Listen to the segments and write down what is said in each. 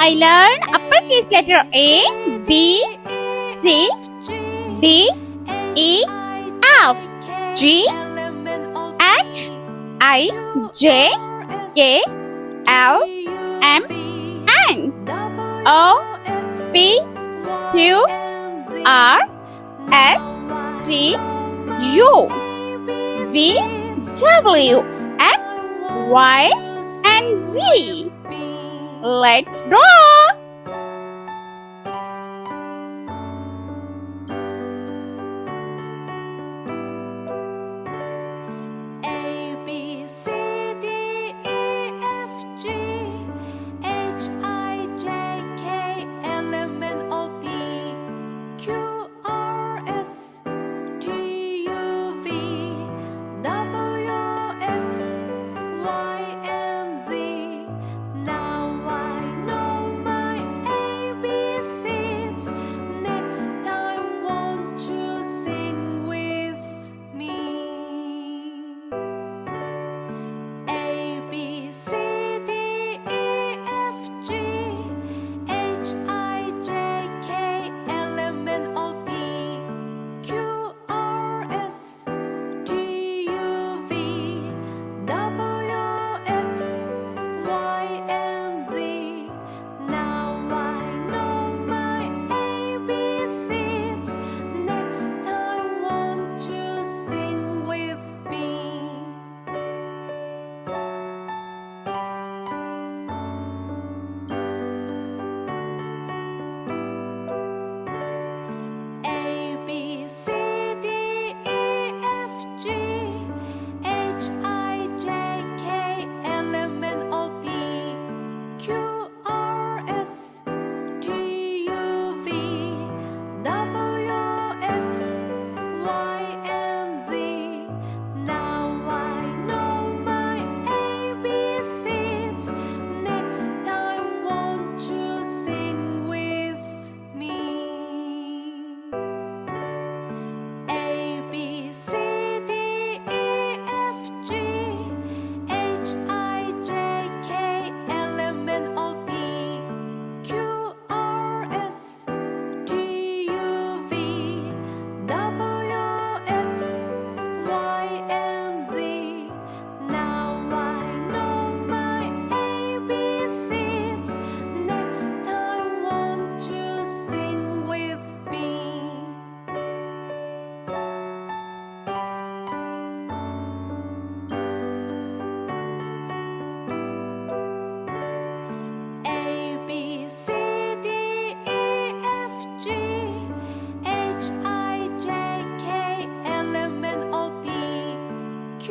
I learn uppercase letter A, B, C, D, E, F, G, H, I, J, K, L, M, N, O, P, Q, R, S, T, U, V, W, X, Y, and Z. Let's draw. A, B, C, D, E, F, G, H, I, J, K, L, M, N, O, P, Q, R, S, T, U, V, W, X, Y, and Z. Now I know my ABCs. Next time, won't you sing with me? A, B, C, D, E, F, G, H, I, J, K, L, M, N, O, P, Q, R, S, T, U, V, W, X, Y, and Z. Now I know my ABCs. Next time, won't you sing with me? A, B, C, D, E, F, G, H, I, J, K, L, M, N, O, P, Q, R, S, T, U, V, W, X, Y, and Z. Now I know my ABCs. Next time, won't you sing with me? A, B, C, D, E, F, G, H, I, J, K, L, M, N, O, P, Q, R, S, T, U, V, W, X, Y, and Z. Now I know my ABCs. Next time, won't you sing with me? A, B, C, D, E, F, G, H, I, J, K, L, M, N, O, P, Q,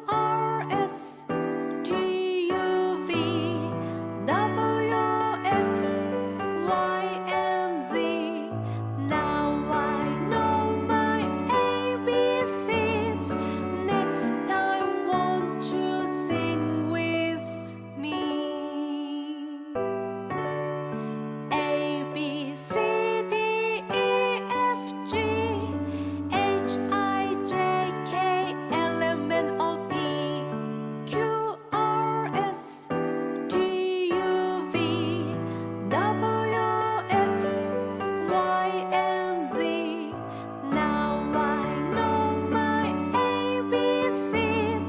R, S, T, U, V, W, X, Y, and Z. Now I know my ABCs. Next time, won't you sing with me? A, B, C, D, E, F, G, H, I, J, K, L, M, N, O, P, Q, R, S, T, U, V, W, X, Y, and Z. Now I know my ABCs.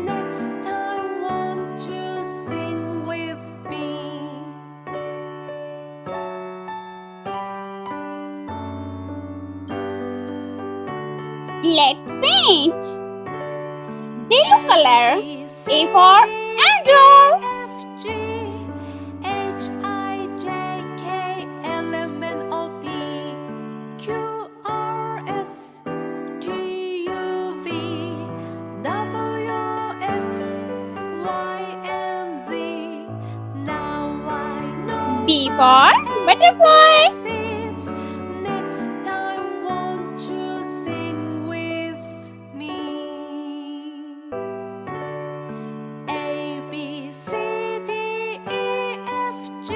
Next time, won't you sing with me? Let's paint. Blue color. A for angel. F, G, H, I, J, K, L, M, N, O, P, Q, R, S, T, U, V, W, X, Y, and Z. Now I know B for butterfly. seeds. Next time, won't you sing with me? A, B, C, D, E, F, G,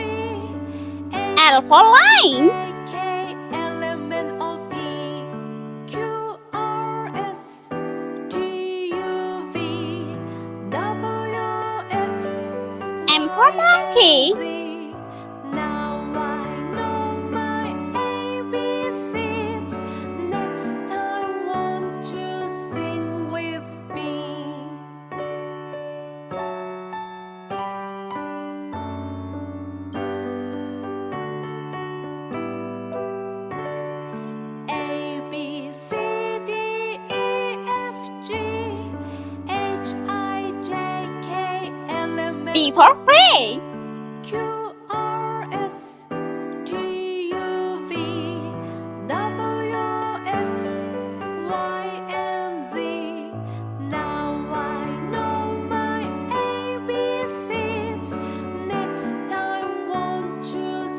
L for line. J, K, L, M, N, O, P, Q, R, S, T, U, V, W, X, M for monkey. Z.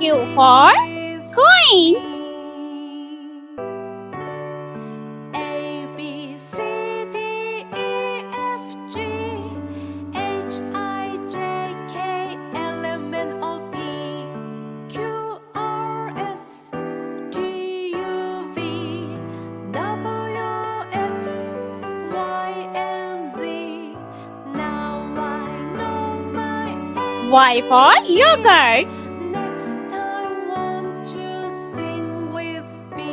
Q for Queen. A B C D E F G H I J K L M N O P Q R S T U V W X Y and Z. Now I know my Y for Yogurt. Next time, won't you sing with me?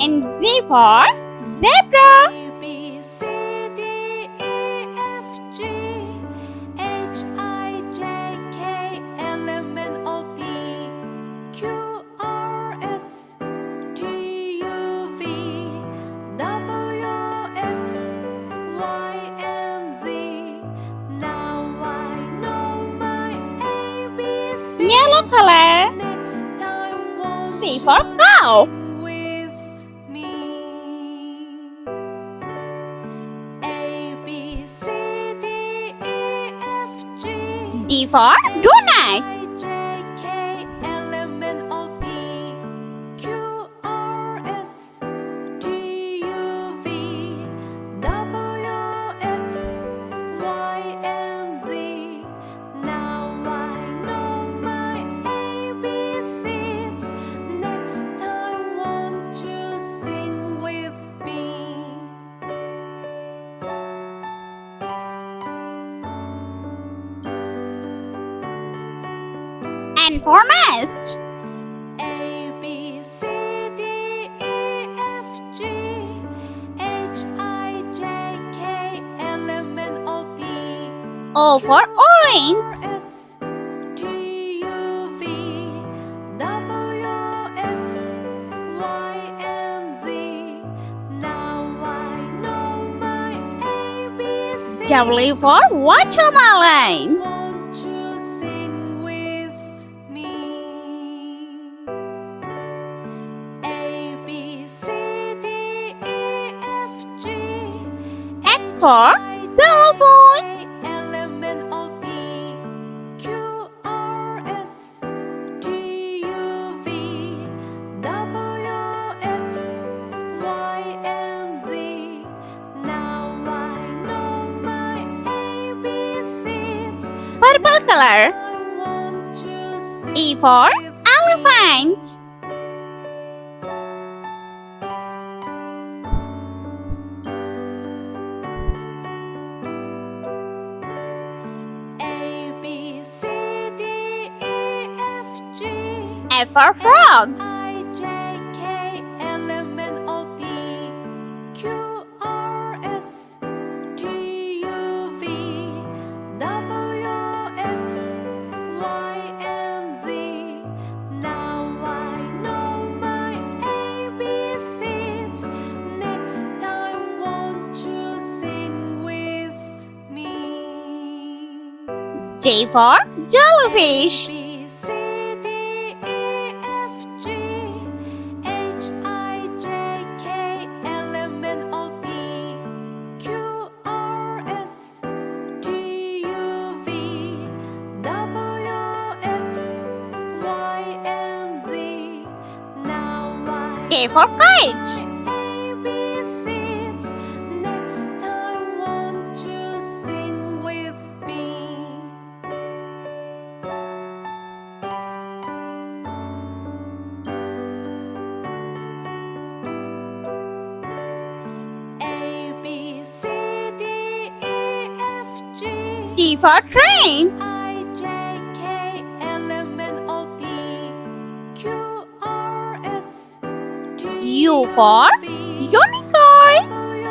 And Z for Zebra. A B C D E F G H I J K L M N O P Q R S T U V W X Y and Z. Now I know my ABCs. Yellow color. Next time, won't C you for Cow. sing with me? A B C D E F G D for Donut. I J K L M N O P Q R S T U V W X Y and Z. Now I know my ABCs. Next time, won't you sing with me? N for Nest. A B C D E F G H I J K L M N O P O for Orange. S T U V W X Y and Z. Now I know my ABCs. W for Watermelon. Won't you sing with me? A B C D E F G X for Xylophone. L M N O P Q R S T U V W X Y and Z. Now I know my ABCs. Purple color. I want to E sing for with Elephant. A B C D E F G F for Frog. I J K L M N O P Q R S T U V W X Y and Z. Now I know my ABCs. Next time, won't you sing with me? J for Jellyfish. B C D E F G H I J K L M N O P Q R S T U V W X Y and Z. Now I K for Kite. ABCs. Next time, won't you sing with me? A B C D E F G T for Train. I J K L M N O P Q R S T U for V Unicorn. W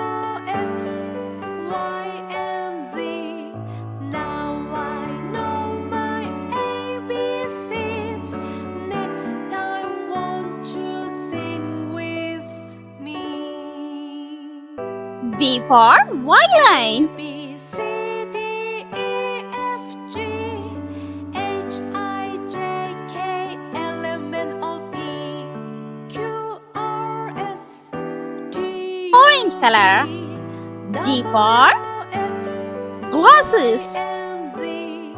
X Y and Z. Now I know my ABCs. Next time, won't you sing with me? V for Violin. B C D E F G H I J K L M N O P Q R S T U Orange color. V G for glasses. and Z.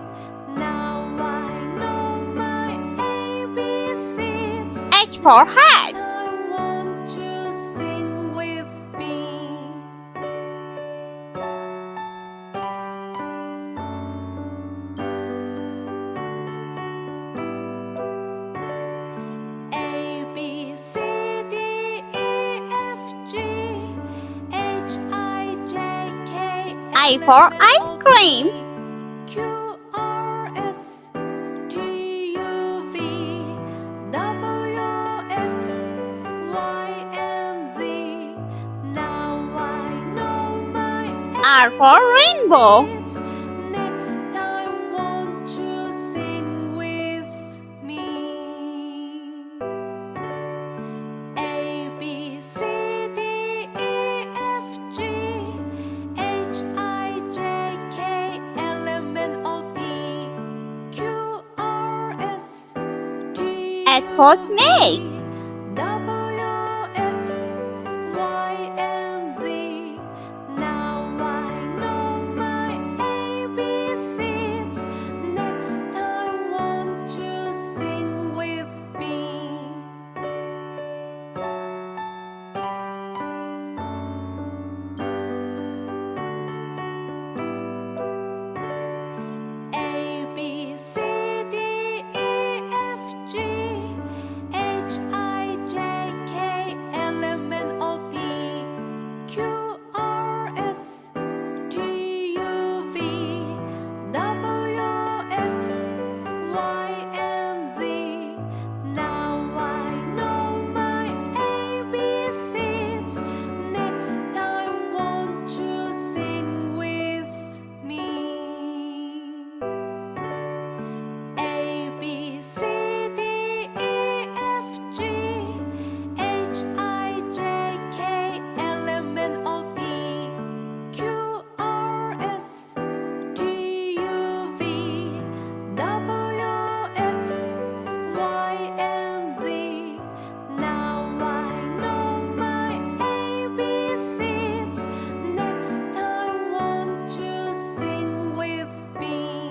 Now I know my ABCs. H for hat. I want to sing with me. A B C D E F G H I J K I for ice cream. Q R S T U V W X Y and Z. Now I know my R for rainbow. ABCs. Next time won't you sing with me? A B C D E F G H I J K L M N O P Q R S T S for snake. W X Y and Z. Now I know my ABCs. Next time won't you sing with me? A B C D E F G H I J K L M N O P Q R S T U V W X Y and Z. Now I know my ABCs. Next time won't you sing with me? A B C D E F G H I J K L M N O P Q R S T U V W X Y and Z. Now I know my ABCs. Next time won't you sing with me?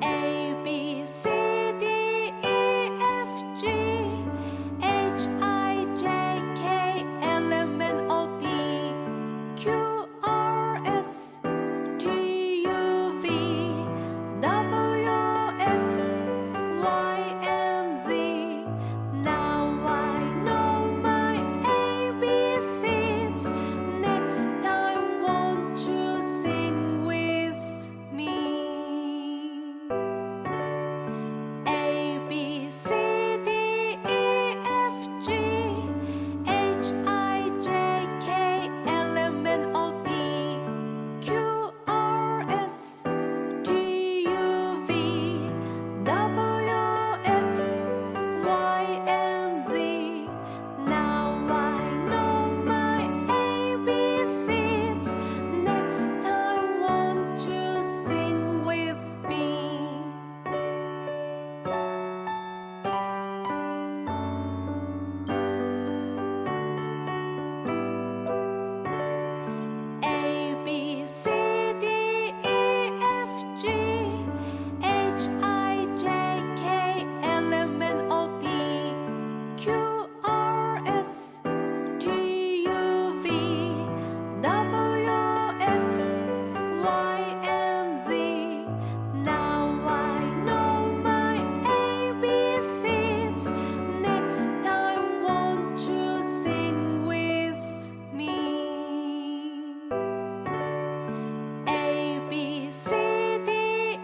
A B C D E F G H I J K L M N O P Q R S T U V W X Y and Z. Now I know my ABCs. Next time won't you sing with me? A B C D E F G H I J K L M N O P Q R S T U V W X Y and Z. Now I know my ABCs. Next time won't you sing with me? A B C D E F G H I J K L M N O P Q R S T U V W X Y and Z. Now I know my ABCs. Next time won't you sing with me? A B C D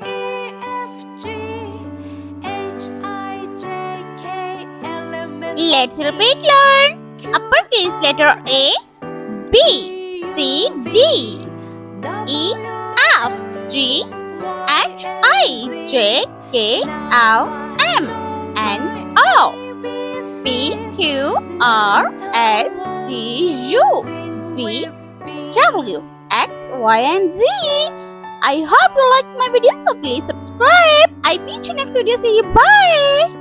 E F G H I J K L M N O P Let's repeat learn. Uppercase letter A, B, C, D, E, F, G, H, I, J, K, L, M, N, O, P, Q, R, S, T, U, V, W, X, Y, and Z. I hope you like my video, so please subscribe. I meet you next video. See you. Bye.